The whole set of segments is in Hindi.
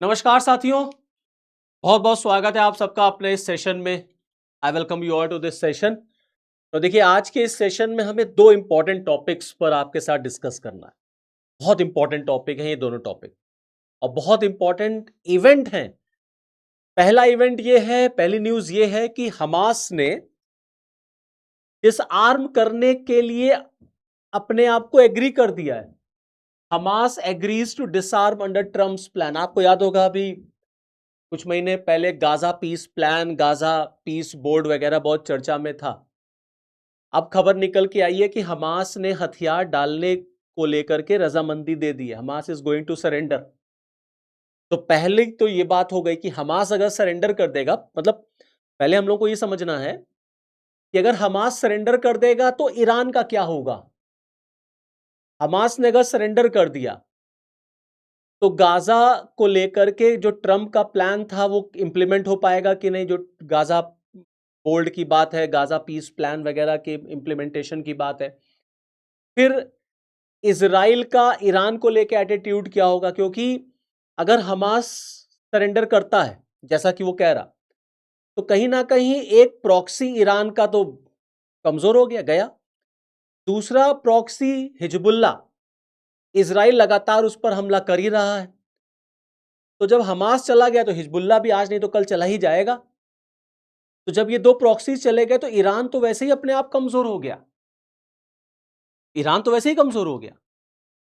नमस्कार साथियों, बहुत बहुत स्वागत है आप सबका अपने इस सेशन में। I welcome you all to this session. तो देखिए, आज के इस सेशन में हमें दो इंपॉर्टेंट टॉपिक्स पर आपके साथ डिस्कस करना है। बहुत इंपॉर्टेंट टॉपिक है ये दोनों टॉपिक, और बहुत इंपॉर्टेंट इवेंट हैं। पहला इवेंट ये है, पहली न्यूज ये है कि हमास ने डिसआर्म करने के लिए अपने आप को एग्री कर दिया है। Hamas agrees to disarm under Trump's plan. आपको याद होगा अभी कुछ महीने पहले Gaza peace plan, Gaza peace board वगैरह बहुत चर्चा में था। अब खबर निकल के आई है कि हमास ने हथियार डालने को लेकर के रजामंदी दे दी है। Hamas is going to surrender. तो पहले तो ये बात हो गई कि हमास अगर सरेंडर कर देगा, मतलब पहले हम लोग को ये समझना है कि अगर हमास सरेंडर कर देगा तो ईरान का क्या होगा। हमास ने अगर सरेंडर कर दिया तो गाजा को लेकर के जो ट्रंप का प्लान था वो इंप्लीमेंट हो पाएगा कि नहीं। जो गाजा बोल्ड की बात है, गाजा पीस प्लान वगैरह के इंप्लीमेंटेशन की बात है। फिर इजराइल का ईरान को लेकर एटीट्यूड क्या होगा, क्योंकि अगर हमास सरेंडर करता है जैसा कि वो कह रहा, तो कहीं ना कहीं एक प्रॉक्सी ईरान का तो कमजोर हो गया। दूसरा प्रॉक्सी हिजबुल्ला, इजराइल लगातार उस पर हमला कर ही रहा है। तो जब हमास चला गया तो हिजबुल्ला भी आज नहीं तो कल चला ही जाएगा। तो जब ये दो प्रॉक्सीज चले गए तो ईरान तो वैसे ही अपने आप कमजोर हो गया। ईरान तो वैसे ही कमजोर हो गया।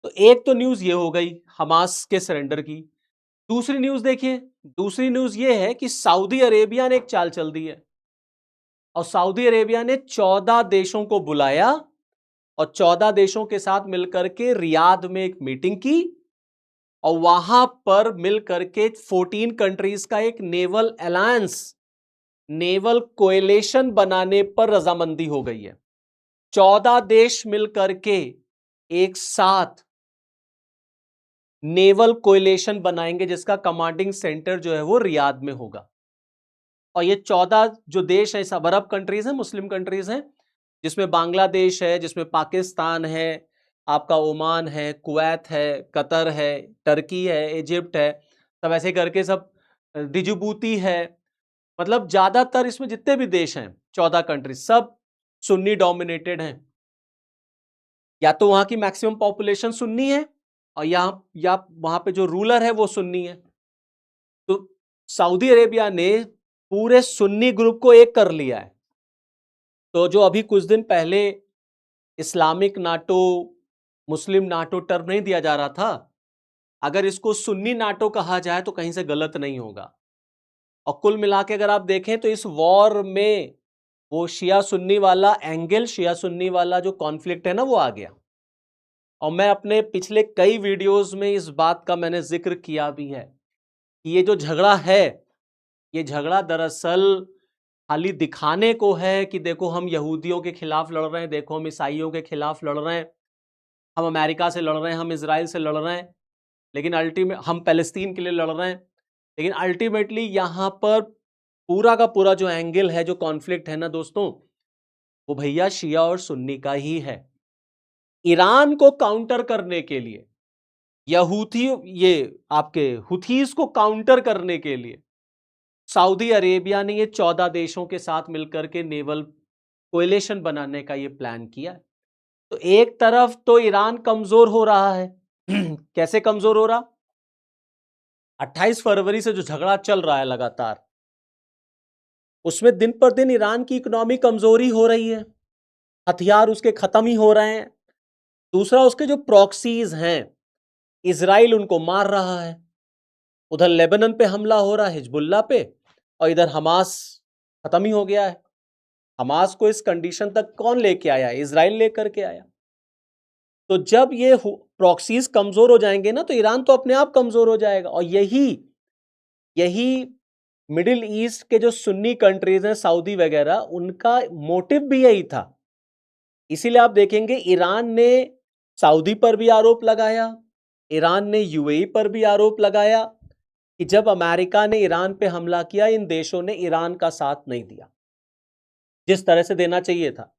तो एक तो न्यूज ये हो गई हमास के सरेंडर की। दूसरी न्यूज देखिए, दूसरी न्यूज ये है कि सऊदी अरेबिया ने एक चाल चल दी है, और सऊदी अरेबिया ने 14 देशों को बुलाया और 14 देशों के साथ मिलकर के रियाद में एक मीटिंग की, और वहां पर मिलकर के 14 कंट्रीज का एक नेवल अलायंस, नेवल कोएलेशन बनाने पर रजामंदी हो गई है। 14 देश मिलकर के एक साथ नेवल कोएलेशन बनाएंगे जिसका कमांडिंग सेंटर जो है वो रियाद में होगा। और ये 14 जो देश है सब अरब कंट्रीज हैं, मुस्लिम कंट्रीज हैं, जिसमें बांग्लादेश है, जिसमें पाकिस्तान है, आपका ओमान है, कुवैत है, कतर है, टर्की है, इजिप्ट है, सब ऐसे करके सब, डिजिबूती है। मतलब ज्यादातर इसमें जितने भी देश हैं 14 कंट्री सब सुन्नी डोमिनेटेड हैं। या तो वहां की मैक्सिमम पॉपुलेशन सुन्नी है, और या वहां पे जो रूलर है वो सुन्नी है। तो सऊदी अरेबिया ने पूरे सुन्नी ग्रुप को एक कर लिया है। तो जो अभी कुछ दिन पहले इस्लामिक नाटो, मुस्लिम नाटो टर्म नहीं दिया जा रहा था, अगर इसको सुन्नी नाटो कहा जाए तो कहीं से गलत नहीं होगा। और कुल मिला के अगर आप देखें तो इस वॉर में वो शिया सुन्नी वाला एंगल, शिया सुन्नी वाला जो कॉन्फ्लिक्ट है ना, वो आ गया। और मैं अपने पिछले कई वीडियोस में इस बात का मैंने जिक्र किया भी है कि ये जो झगड़ा है, ये झगड़ा दरअसल खाली दिखाने को है कि देखो हम यहूदियों के खिलाफ लड़ रहे हैं, देखो हम ईसाइयों के खिलाफ लड़ रहे हैं, हम अमेरिका से लड़ रहे हैं, हम इजराइल से लड़ रहे हैं, लेकिन अल्टीमेट हम पैलेस्तीन के लिए लड़ रहे हैं। लेकिन अल्टीमेटली यहां पर पूरा का पूरा जो एंगल है, जो कॉन्फ्लिक्ट है ना दोस्तों, वो भैया शिया और सुन्नी का ही है। ईरान को काउंटर करने के लिए, यहूदी, ये आपके हुथीज को काउंटर करने के लिए सऊदी अरेबिया ने ये 14 देशों के साथ मिलकर के नेवल कोएलेशन बनाने का ये प्लान किया। तो एक तरफ तो ईरान कमजोर हो रहा है। कैसे कमजोर हो रहा? 28 फरवरी से जो झगड़ा चल रहा है लगातार, उसमें दिन पर दिन ईरान की इकोनॉमी कमजोरी हो रही है, हथियार उसके खत्म ही हो रहे हैं। दूसरा, उसके जो प्रॉक्सीज हैं, इजराइल उनको मार रहा है, उधर लेबनान पे हमला हो रहा है हिजबुल्ला पे, और इधर हमास खत्म ही हो गया है। हमास को इस कंडीशन तक कौन लेके आया? इजराइल लेकर के आया। तो जब ये प्रॉक्सीज कमजोर हो जाएंगे ना, तो ईरान तो अपने आप कमजोर हो जाएगा। और यही यही मिडिल ईस्ट के जो सुन्नी कंट्रीज हैं, सऊदी वगैरह, उनका मोटिव भी यही था। इसीलिए आप देखेंगे ईरान ने सऊदी पर भी आरोप लगाया, ईरान ने यूएई पर भी आरोप लगाया कि जब अमेरिका ने ईरान पे हमला किया, इन देशों ने ईरान का साथ नहीं दिया जिस तरह से देना चाहिए था।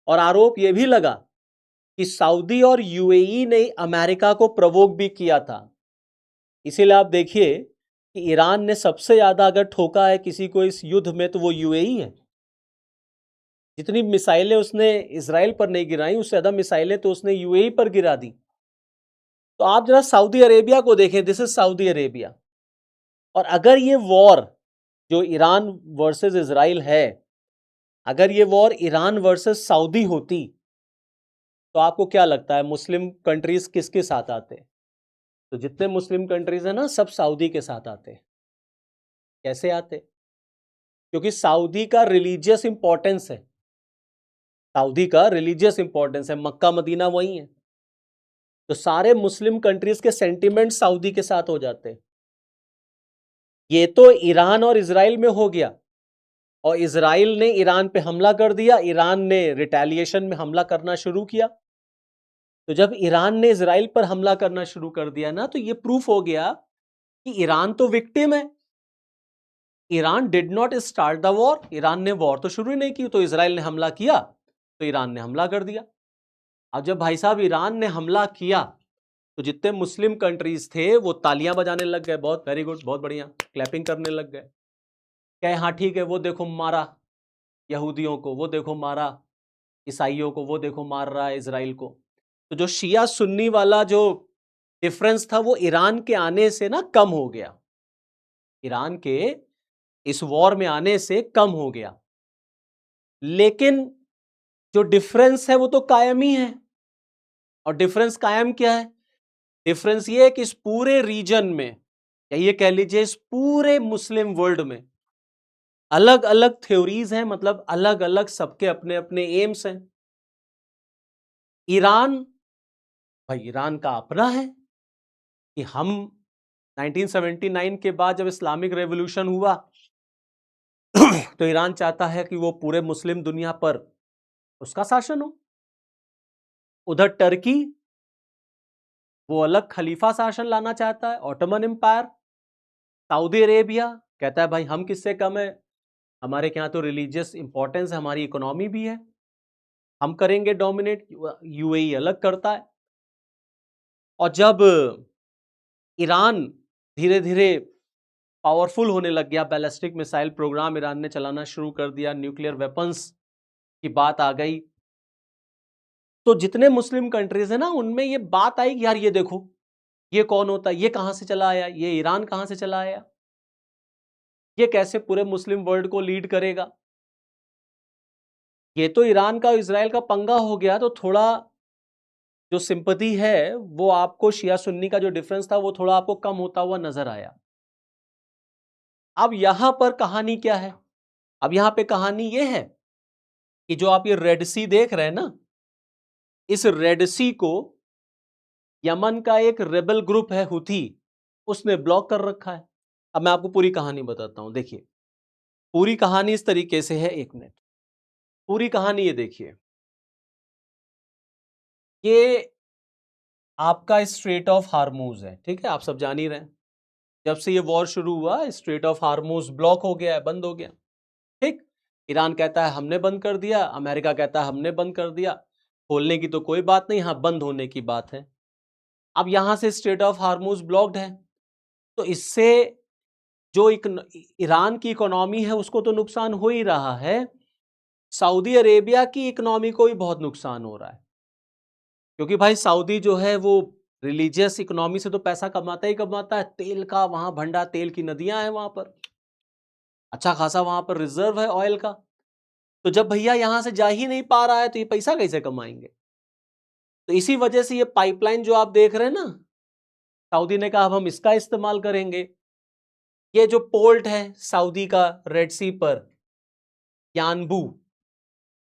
और आरोप यह भी लगा कि सऊदी और यूएई ने अमेरिका को प्रवोक भी किया था इसीलिए आप देखिए कि ईरान ने सबसे ज्यादा अगर ठोका है किसी को इस युद्ध में तो वो यूएई है। जितनी मिसाइलें उसने इजराइल पर नहीं गिराई, उससे ज्यादा मिसाइलें तो उसने यूएई पर गिरा दी। तो आप जरा सऊदी अरेबिया को देखें, दिस इज सऊदी अरेबिया। और अगर ये वॉर जो ईरान वर्सेस इजराइल है, अगर ये वॉर ईरान वर्सेस सऊदी होती तो आपको क्या लगता है मुस्लिम कंट्रीज किसके साथ आते? तो जितने मुस्लिम कंट्रीज हैं ना, सब सऊदी के साथ आते। कैसे आते? क्योंकि सऊदी का रिलीजियस इंपॉर्टेंस है, सऊदी का रिलीजियस इंपॉर्टेंस है, मक्का मदीना वही है। तो सारे मुस्लिम कंट्रीज के सेंटिमेंट सऊदी के साथ हो जाते। ये तो ईरान और इजराइल में हो गया, और इजराइल ने ईरान पे हमला कर दिया, ईरान ने रिटेलिएशन में हमला करना शुरू किया। तो जब ईरान ने इजराइल पर हमला करना शुरू कर दिया ना, तो ये प्रूफ हो गया कि ईरान तो विक्टिम है। Iran did not start the war, Iran ने वॉर तो शुरू ही नहीं की, तो इजराइल ने हमला किया तो ईरान ने हमला कर दिया। अब जब भाई साहब ईरान ने हमला किया तो जितने मुस्लिम कंट्रीज थे वो तालियां बजाने लग गए, बहुत वेरी गुड, बहुत बढ़िया, क्लैपिंग करने लग गए। क्या हाँ ठीक है, वो देखो मारा यहूदियों को, वो देखो मारा ईसाइयों को, वो देखो मार रहा है इजराइल को। तो जो शिया सुन्नी वाला जो डिफरेंस था वो ईरान के आने से ना कम हो गया, ईरान के इस वॉर में आने से कम हो गया। लेकिन जो डिफरेंस है वो तो कायम ही है। और डिफरेंस कायम क्या है? डिफरेंस ये है कि इस पूरे रीजन में, या ये कह लीजिए इस पूरे मुस्लिम वर्ल्ड में अलग अलग थ्योरीज हैं, मतलब अलग अलग सबके अपने अपने एम्स हैं। ईरान, भाई ईरान का अपना है कि हम 1979 के बाद जब इस्लामिक रेवोल्यूशन हुआ तो ईरान चाहता है कि वो पूरे मुस्लिम दुनिया पर उसका शासन हो। उधर टर्की, वो अलग खलीफा शासन लाना चाहता है, ऑटोमन एम्पायर। सऊदी अरेबिया कहता है भाई हम किससे कम है, हमारे यहाँ तो रिलीजियस इंपॉर्टेंस है, हमारी इकोनॉमी भी है, हम करेंगे डोमिनेट। यूएई अलग करता है। और जब ईरान धीरे धीरे पावरफुल होने लग गया, बैलिस्टिक मिसाइल प्रोग्राम ईरान ने चलाना शुरू कर दिया, न्यूक्लियर वेपन्स की बात आ गई, तो जितने मुस्लिम कंट्रीज है ना उनमें ये बात आई कि यार ये देखो ये कौन होता है, ये कहां से चला आया, ये ईरान कहां से चला आया, ये कैसे पूरे मुस्लिम वर्ल्ड को लीड करेगा। ये तो ईरान का इजराइल का पंगा हो गया, तो थोड़ा जो सिंपैथी है वो आपको शिया सुन्नी का जो डिफरेंस था वो थोड़ा आपको कम होता हुआ नजर आया। अब यहां पर कहानी क्या है? अब यहां पे कहानी ये है कि जो आप ये रेड सी देख रहे हैं ना, इस रेड सी को यमन का एक रेबल ग्रुप है हुथी, उसने ब्लॉक कर रखा है। अब मैं आपको पूरी कहानी बताता हूं, देखिए पूरी कहानी इस तरीके से है, एक मिनट। पूरी कहानी ये देखिए, ये आपका स्ट्रेट ऑफ हार्मूज है, ठीक है, आप सब जान ही रहे हैं। जब से ये वॉर शुरू हुआ स्ट्रेट ऑफ हार्मूज ब्लॉक हो गया है, बंद हो गया, ठीक। ईरान कहता है हमने बंद कर दिया, अमेरिका कहता है हमने बंद कर दिया। खोलने की तो कोई बात नहीं, यहां बंद होने की बात है। अब यहां से स्ट्रेट ऑफ हार्मूज ब्लॉक्ड है, तो इससे जो ईरान की इकोनॉमी है उसको तो नुकसान हो ही रहा है, सऊदी अरेबिया की इकोनॉमी को भी बहुत नुकसान हो रहा है। क्योंकि भाई सऊदी जो है वो रिलीजियस इकोनॉमी से तो पैसा कमाता ही कमाता है, तेल का वहां भंडार, तेल की नदियां हैं वहां पर, अच्छा खासा वहां पर रिजर्व है ऑयल का। तो जब भैया यहां से जा ही नहीं पा रहा है तो ये पैसा कैसे कमाएंगे? तो इसी वजह से ये पाइपलाइन जो आप देख रहे हैं ना, सऊदी ने कहा अब हम इसका इस्तेमाल करेंगे। ये जो पोर्ट है सऊदी का रेड सी पर, यानबू,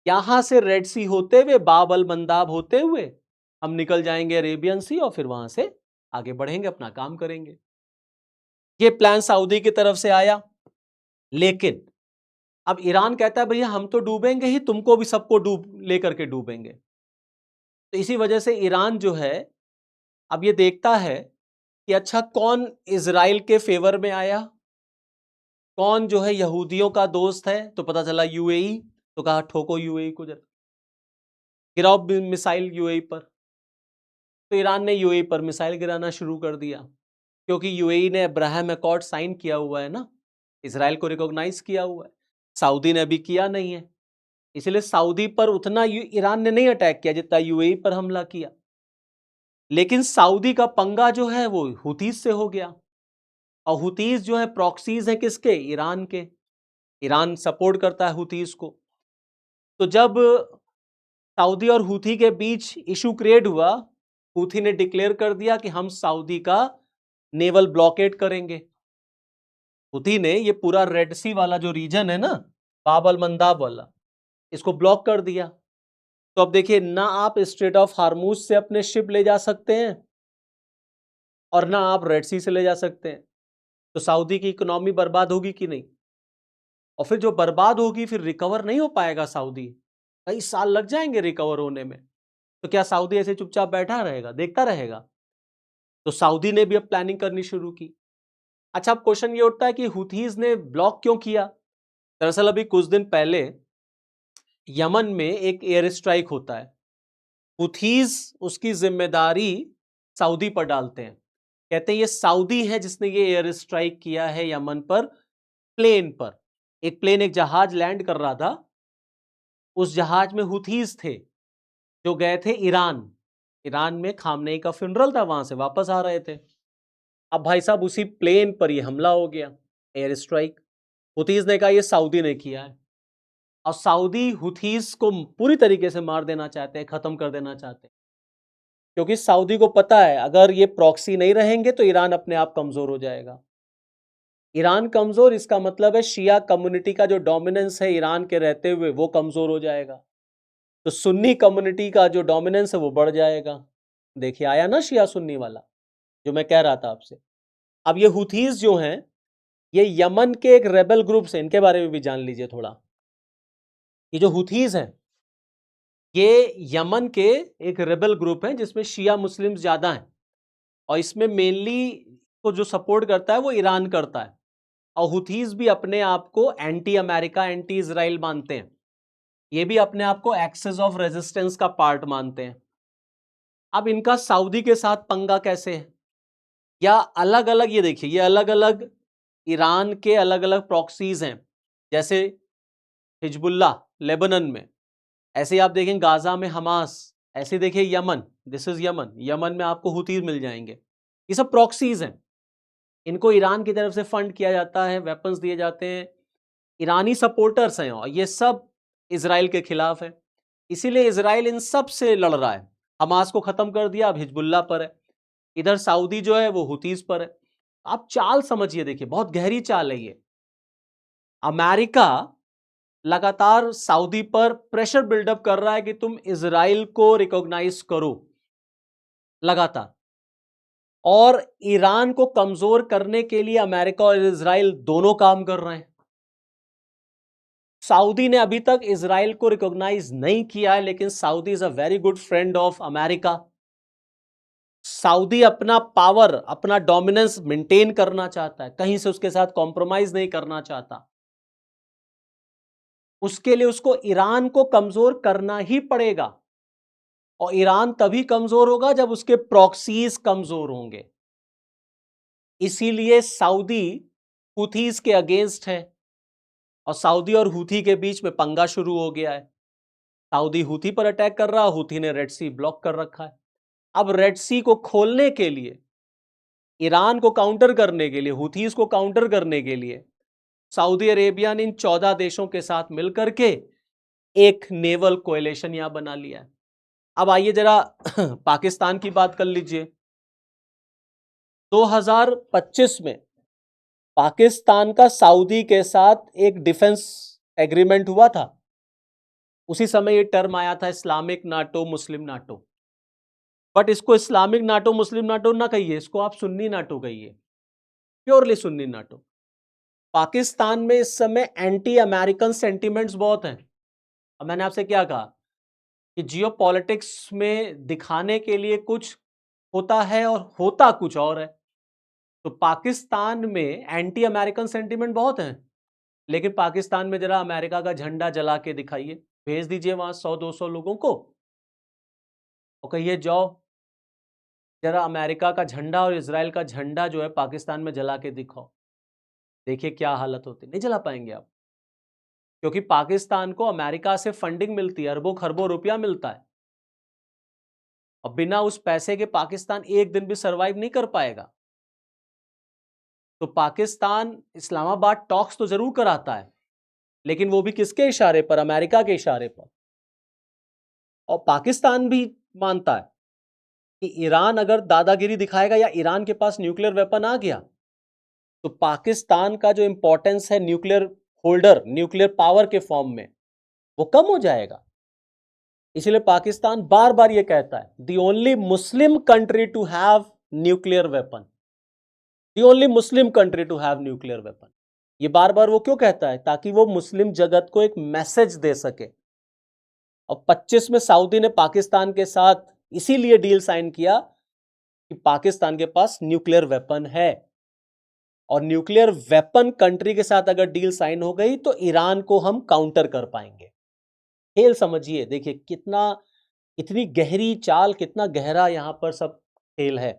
यहां से रेड सी होते हुए बाब अल मंदाब होते हुए हम निकल जाएंगे अरेबियन सी, और फिर वहां से आगे बढ़ेंगे, अपना काम करेंगे। ये प्लान सऊदी की तरफ से आया, लेकिन अब ईरान कहता है भैया हम तो डूबेंगे ही, तुमको भी सबको डूब लेकर के डूबेंगे। तो इसी वजह से ईरान जो है अब ये देखता है कि अच्छा कौन इजराइल के फेवर में आया, कौन जो है यहूदियों का दोस्त है, तो पता चला यूएई। तो कहा ठोको यूएई को जरा, गिराओ मिसाइल यूएई पर। तो ईरान ने यूएई पर मिसाइल गिराना शुरू कर दिया, क्योंकि यूएई ने अब्राहम अकॉर्ड साइन किया हुआ है ना, इजराइल को रिकॉग्नाइज किया हुआ है, सऊदी ने अभी किया नहीं है, इसलिए सऊदी पर उतना ईरान ने नहीं अटैक किया जितना यूएई पर हमला किया। लेकिन सऊदी का पंगा जो है वो हुतीज से हो गया, और हुतीज जो है प्रॉक्सीज है किसके, ईरान के। ईरान सपोर्ट करता है हुतीज को। तो जब सऊदी और हुथी के बीच इशू क्रिएट हुआ, हुथी ने डिक्लेयर कर दिया कि हम सऊदी का नेवल ब्लॉकेट करेंगे। हुथी ने ये पूरा रेड सी वाला जो रीजन है ना, बाब अल मंदाब वाला, इसको ब्लॉक कर दिया। तो अब देखिए, ना आप स्ट्रेट ऑफ हार्मूज से अपने शिप ले जा सकते हैं और ना आप रेड सी से ले जा सकते हैं। तो सऊदी की इकोनॉमी बर्बाद होगी कि नहीं? और फिर जो बर्बाद होगी फिर रिकवर नहीं हो पाएगा सऊदी, कई साल लग जाएंगे रिकवर होने में। तो क्या सऊदी ऐसे चुपचाप बैठा रहेगा, देखता रहेगा? तो सऊदी ने भी अब प्लानिंग करनी शुरू की। अच्छा, अब क्वेश्चन ये उठता है कि हुथीज ने ब्लॉक क्यों किया? दरअसल अभी कुछ दिन पहले यमन में एक एयर स्ट्राइक होता है, हुथीज उसकी जिम्मेदारी सऊदी पर डालते हैं, कहते हैं ये सऊदी है जिसने ये एयर स्ट्राइक किया है यमन पर, प्लेन पर। एक प्लेन, एक जहाज लैंड कर रहा था, उस जहाज में हुथीज थे जो गए थे ईरान। ईरान में खामनेई का फ्यूनरल था, वहां से वापस आ रहे थे। अब भाई साहब उसी प्लेन पर ये हमला हो गया, एयर स्ट्राइक। हुथीज ने कहा ये सऊदी ने किया है, और सऊदी हुथीज को पूरी तरीके से मार देना चाहते हैं, खत्म कर देना चाहते हैं, क्योंकि सऊदी को पता है अगर ये प्रॉक्सी नहीं रहेंगे तो ईरान अपने आप कमजोर हो जाएगा। ईरान कमजोर, इसका मतलब है शिया कम्युनिटी का जो डोमिनेंस है ईरान के रहते हुए वो कमजोर हो जाएगा, तो सुन्नी कम्युनिटी का जो डोमिनेंस है वो बढ़ जाएगा। देखिए आया ना शिया सुन्नी वाला, जो मैं कह रहा था आपसे। अब ये हुथीज जो हैं, ये यमन के एक रेबल ग्रुप से, इनके बारे में भी जान लीजिए थोड़ा। ये जो हुथीज हैं, ये यमन के एक रेबल ग्रुप है जिसमें शिया मुस्लिम ज्यादा हैं, और इसमें मेनली को जो सपोर्ट करता है वो ईरान करता है। और हुथीज भी अपने आप को एंटी अमेरिका, एंटी इजराइल मानते हैं, ये भी अपने आप को एक्सेस ऑफ रेजिस्टेंस का पार्ट मानते हैं। अब इनका सऊदी के साथ पंगा कैसे है, या अलग अलग, ये देखिए ये अलग अलग ईरान के अलग अलग प्रॉक्सीज हैं, जैसे हिजबुल्लाह लेबनन में, ऐसे आप देखें गाजा में हमास, ऐसे देखिए Yemen, this is Yemen, Yemen में आपको हुतीज मिल जाएंगे। ये सब प्रॉक्सीज हैं, इनको ईरान की तरफ से फंड किया जाता है, वेपन्स दिए जाते हैं, ईरानी सपोर्टर्स हैं, और ये सब इजराइल के खिलाफ है। इसीलिए इजराइल इन सब से लड़ रहा है। हमास को खत्म कर दिया, अब हिजबुल्लाह पर है, इधर सऊदी जो है वो हुतीज पर है। आप चाल समझिए, देखिए बहुत गहरी चाल है ये। अमेरिका लगातार सऊदी पर प्रेशर बिल्डअप कर रहा है कि तुम इजराइल को रिकॉग्नाइज करो लगातार, और ईरान को कमजोर करने के लिए अमेरिका और इजराइल दोनों काम कर रहे हैं। सऊदी ने अभी तक इजराइल को रिकॉग्नाइज नहीं किया है, लेकिन Saudi is a very good friend of America. Saudi अपना पावर, अपना डोमिनेंस मेंटेन करना चाहता है, कहीं से उसके साथ कॉम्प्रोमाइज नहीं करना चाहता। उसके लिए उसको ईरान को कमजोर करना ही पड़ेगा, और ईरान तभी कमजोर होगा जब उसके प्रॉक्सीज कमजोर होंगे। इसीलिए सऊदी हुथीज के अगेंस्ट है, और सऊदी और हुथी के बीच में पंगा शुरू हो गया है। सऊदी हुथी पर अटैक कर रहा है, हुथी ने रेड सी ब्लॉक कर रखा है। अब रेड सी को खोलने के लिए, ईरान को काउंटर करने के लिए, हुथीज को काउंटर करने के लिए, सऊदी अरेबिया ने इन 14 देशों के साथ मिलकर के एक नेवल कोएलिशन यहां बना लिया है। अब आइए जरा पाकिस्तान की बात कर लीजिए। 2025 में पाकिस्तान का सऊदी के साथ एक डिफेंस एग्रीमेंट हुआ था। उसी समय ये टर्म आया था Islamic NATO, Muslim NATO. But इसको इस्लामिक नाटो, मुस्लिम नाटो ना कहिए, इसको आप सुन्नी नाटो कहिए, प्योरली सुन्नी नाटो। पाकिस्तान में इस समय एंटी अमेरिकन सेंटिमेंट्स बहुत हैं। अब मैंने आपसे क्या कहा कि जियोपॉलिटिक्स में दिखाने के लिए कुछ होता है और होता कुछ और है। तो पाकिस्तान में एंटी अमेरिकन सेंटिमेंट बहुत हैं, लेकिन पाकिस्तान में जरा अमेरिका का झंडा जला के दिखाइए, भेज दीजिए वहां 100-200 लोगों को और कहिए जाओ जरा अमेरिका का झंडा और इजराइल का झंडा जो है पाकिस्तान में जला के दिखाओ, देखिए क्या हालत होती। नहीं जला पाएंगे आप, क्योंकि पाकिस्तान को अमेरिका से फंडिंग मिलती है, अरबों खरबों रुपया मिलता है, और बिना उस पैसे के पाकिस्तान एक दिन भी सरवाइव नहीं कर पाएगा। तो पाकिस्तान इस्लामाबाद टॉक्स तो जरूर कराता है, लेकिन वो भी किसके इशारे पर? अमेरिका के इशारे पर। और पाकिस्तान भी मानता है कि ईरान अगर दादागिरी दिखाएगा या ईरान के पास न्यूक्लियर वेपन आ गया तो पाकिस्तान का जो इंपॉर्टेंस है न्यूक्लियर होल्डर, न्यूक्लियर पावर के फॉर्म में, वो कम हो जाएगा। इसलिए पाकिस्तान बार बार ये कहता है, the only Muslim country to have nuclear weapon, the only Muslim country to have nuclear weapon. ये बार बार वो क्यों कहता है? ताकि वो मुस्लिम जगत को एक मैसेज दे सके। और 25 में सऊदी ने पाकिस्तान के साथ इसीलिए डील साइन किया कि पाकिस्तान के पास न्यूक्लियर वेपन है, और न्यूक्लियर वेपन कंट्री के साथ अगर डील साइन हो गई तो ईरान को हम काउंटर कर पाएंगे। खेल समझिए, देखिए कितना, इतनी गहरी चाल, कितना गहरा यहां पर सब खेल है।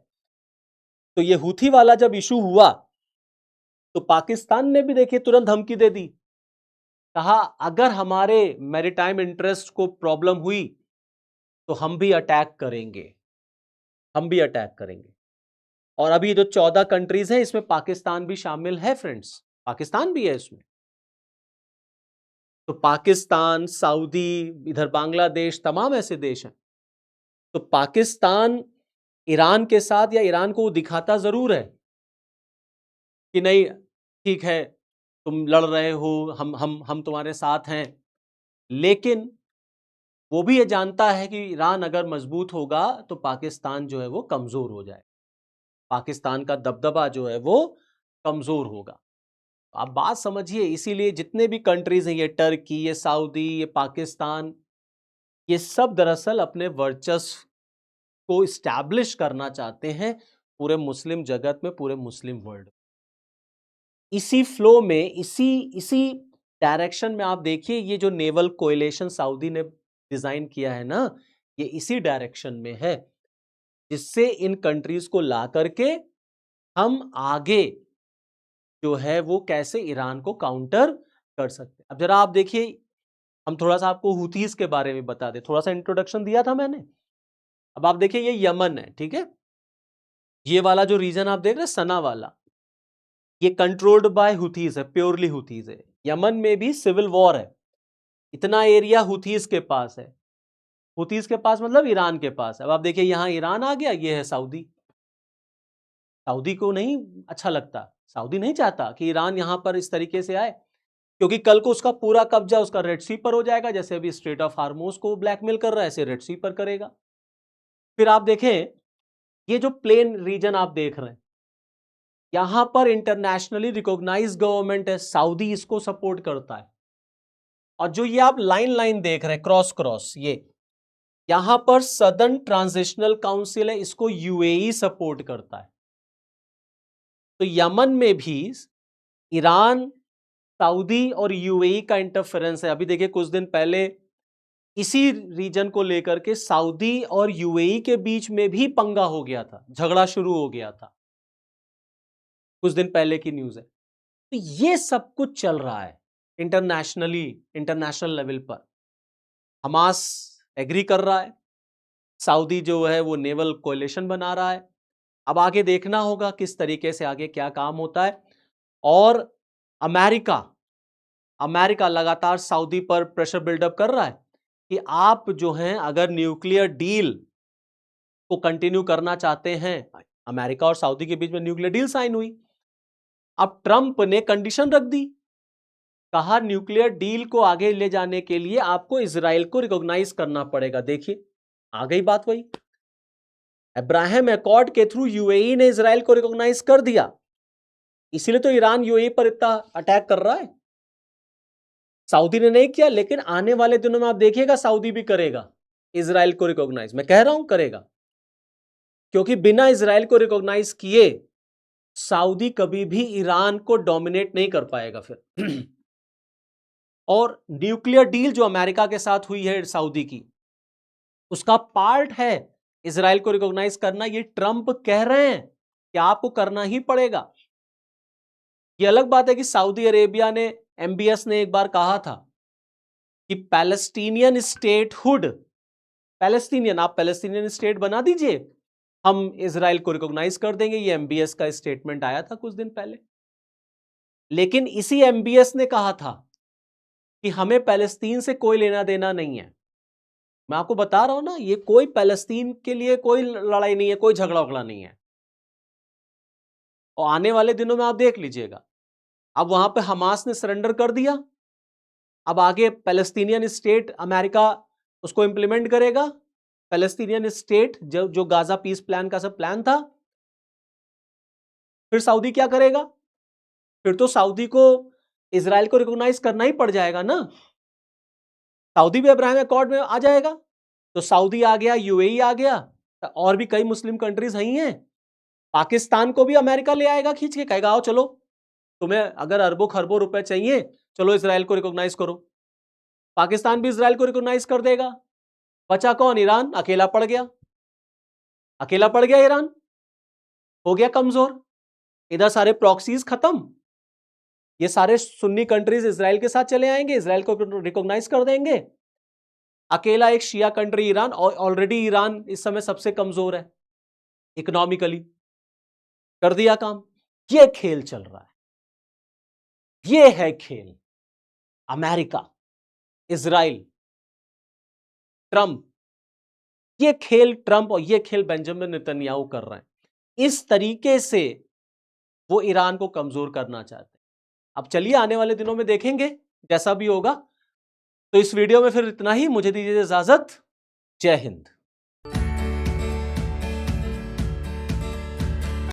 तो ये हूथी वाला जब इशू हुआ तो पाकिस्तान ने भी देखिए तुरंत धमकी दे दी, कहा अगर हमारे मैरीटाइम इंटरेस्ट को प्रॉब्लम हुई तो हम भी अटैक करेंगे, हम भी अटैक करेंगे। और अभी जो 14 कंट्रीज हैं इसमें पाकिस्तान भी शामिल है फ्रेंड्स, पाकिस्तान भी है इसमें। तो पाकिस्तान, सऊदी, इधर बांग्लादेश, तमाम ऐसे देश हैं। तो पाकिस्तान ईरान के साथ, या ईरान को दिखाता जरूर है कि नहीं ठीक है तुम लड़ रहे हो, हम तुम्हारे साथ हैं, लेकिन वो भी ये जानता है कि ईरान अगर मजबूत होगा तो पाकिस्तान जो है वो कमजोर हो जाए, पाकिस्तान का दबदबा जो है वो कमजोर होगा। आप बात समझिए, इसीलिए जितने भी कंट्रीज हैं, ये टर्की, ये सऊदी, ये पाकिस्तान, ये सब दरअसल अपने वर्चस्व को इस्टैब्लिश करना चाहते हैं पूरे मुस्लिम जगत में, पूरे मुस्लिम वर्ल्ड। इसी फ्लो में, इसी इसी डायरेक्शन में आप देखिए ये जो नेवल कोएलिशन सऊदी ने डिजाइन किया है ना, ये इसी डायरेक्शन में है, जिससे इन कंट्रीज को ला करके हम आगे जो है वो कैसे ईरान को काउंटर कर सकते हैं। अब जरा आप देखिए, हम थोड़ा सा आपको हुथीज के बारे में बता दें, थोड़ा सा इंट्रोडक्शन दिया था मैंने। अब आप देखिए ये यमन है, ठीक है, ये वाला जो रीजन आप देख रहे हैं सना वाला, ये कंट्रोल्ड बाय हुथीज है, प्योरली हुथीज है। यमन में भी सिविल वॉर है, इतना एरिया हुथीज के पास है। हुथीज के पास मतलब ईरान के पास है। अब आप देखिए यहां ईरान आ गया, ये है सऊदी। सऊदी को नहीं अच्छा लगता, सऊदी नहीं चाहता कि ईरान यहां पर इस तरीके से आए, क्योंकि कल को उसका पूरा कब्जा उसका रेड सी पर हो जाएगा। जैसे अभी स्ट्रेट ऑफ हार्मोज को ब्लैकमेल कर रहा है, ऐसे रेड सी पर करेगा। फिर आप देखें ये जो प्लेन रीजन आप देख रहे हैं, यहां पर इंटरनेशनली रिकॉग्नाइज्ड गवर्नमेंट है, सऊदी इसको सपोर्ट करता है। और जो ये आप लाइन लाइन देख रहे हैं क्रॉस क्रॉस, ये यहां पर सदर्न ट्रांजिशनल काउंसिल है, इसको यूएई सपोर्ट करता है। तो यमन में भी ईरान, सऊदी और यूएई का इंटरफेरेंस है। अभी देखिए कुछ दिन पहले इसी रीजन को लेकर के सऊदी और यूएई के बीच में भी पंगा हो गया था, झगड़ा शुरू हो गया था, कुछ दिन पहले की न्यूज है। तो ये सब कुछ चल रहा है इंटरनेशनली, इंटरनेशनल लेवल पर। हमास एग्री कर रहा है, सऊदी जो है वो नेवल कोएलिशन बना रहा है। अब आगे देखना होगा किस तरीके से आगे क्या काम होता है। और अमेरिका, अमेरिका लगातार सऊदी पर प्रेशर बिल्डअप कर रहा है कि आप जो हैं अगर न्यूक्लियर डील को कंटिन्यू करना चाहते हैं, अमेरिका और सऊदी के बीच में न्यूक्लियर डील साइन हुई, अब ट्रंप ने कंडीशन रख दी, कहा न्यूक्लियर डील को आगे ले जाने के लिए आपको इजराइल को रिकॉग्नाइज करना पड़ेगा। देखिए आ गई बात वही, अब्राहम एकॉर्ड के थ्रू यूएई ने इजराइल को रिकॉग्नाइज कर दिया, इसीलिए तो ईरान यूएई पर इतना अटैक कर रहा है। सऊदी ने नहीं किया, लेकिन आने वाले दिनों में आप देखिएगा सऊदी भी करेगा इजराइल को रिकॉग्नाइज। मैं कह रहा हूं करेगा, क्योंकि बिना इजराइल को रिकॉग्नाइज किए सऊदी कभी भी ईरान को डोमिनेट नहीं कर पाएगा फिर। और न्यूक्लियर डील जो अमेरिका के साथ हुई है सऊदी की, उसका पार्ट है इजराइल को रिकॉग्नाइज करना, ये ट्रंप कह रहे हैं कि आपको करना ही पड़ेगा। ये अलग बात है कि सऊदी अरेबिया ने, MBS ने एक बार कहा था कि पैलेस्टीनियन स्टेटहुड, पैलेस्टीनियन, आप पैलेस्टीनियन स्टेट बना दीजिए, हम इजराइल को रिकॉग्नाइज कर देंगे। ये MBS का स्टेटमेंट आया था कुछ दिन पहले। लेकिन इसी MBS ने कहा था कि हमें पैलेस्तीन से कोई लेना देना नहीं है। मैं आपको बता रहा हूं ना, ये कोई पैलेस्तीन के लिए कोई लड़ाई नहीं है, कोई झगड़ा वगड़ा नहीं है। और आने वाले दिनों में आप देख लीजिएगा, अब वहां पे हमास ने सरेंडर कर दिया, अब आगे पैलेस्टीनियन स्टेट अमेरिका उसको इंप्लीमेंट करेगा। पैलेस्टीनियन स्टेट जो गाजा पीस प्लान का सब प्लान था, फिर सऊदी क्या करेगा? फिर तो सऊदी को इजराइल को रिकॉग्नाइज करना ही पड़ जाएगा ना। सऊदी भी अब्राहम अकॉर्ड में आ जाएगा, तो सऊदी आ गया, UAE आ गया, और भी कई मुस्लिम कंट्रीज हैं। पाकिस्तान को भी अमेरिका ले आएगा खींच के, कहेगा आओ चलो, तुम्हें अगर अरबों खरबों रुपए चाहिए, चलो इजराइल को रिकॉग्नाइज करो। पाकिस्तान भी इजराइल को रिकॉग्नाइज कर देगा। बचा कौन? ईरान अकेला पड़ गया, अकेला पड़ गया ईरान, हो गया कमजोर। इधर सारे प्रॉक्सीज खत्म, ये सारे सुन्नी कंट्रीज इजराइल के साथ चले आएंगे, इजराइल को रिकॉग्नाइज कर देंगे। अकेला एक शिया कंट्री ईरान, और ऑलरेडी ईरान इस समय सबसे कमजोर है इकोनॉमिकली, कर दिया काम। ये खेल चल रहा है, ये है खेल। अमेरिका, इजराइल, ट्रंप, ये खेल ट्रंप और ये खेल बेंजामिन नेतन्याहू कर रहे हैं। इस तरीके से वो ईरान को कमजोर करना चाहते हैं। अब चलिए आने वाले दिनों में देखेंगे जैसा भी होगा। तो इस वीडियो में फिर इतना ही, मुझे दीजिए इजाजत। जय हिंद।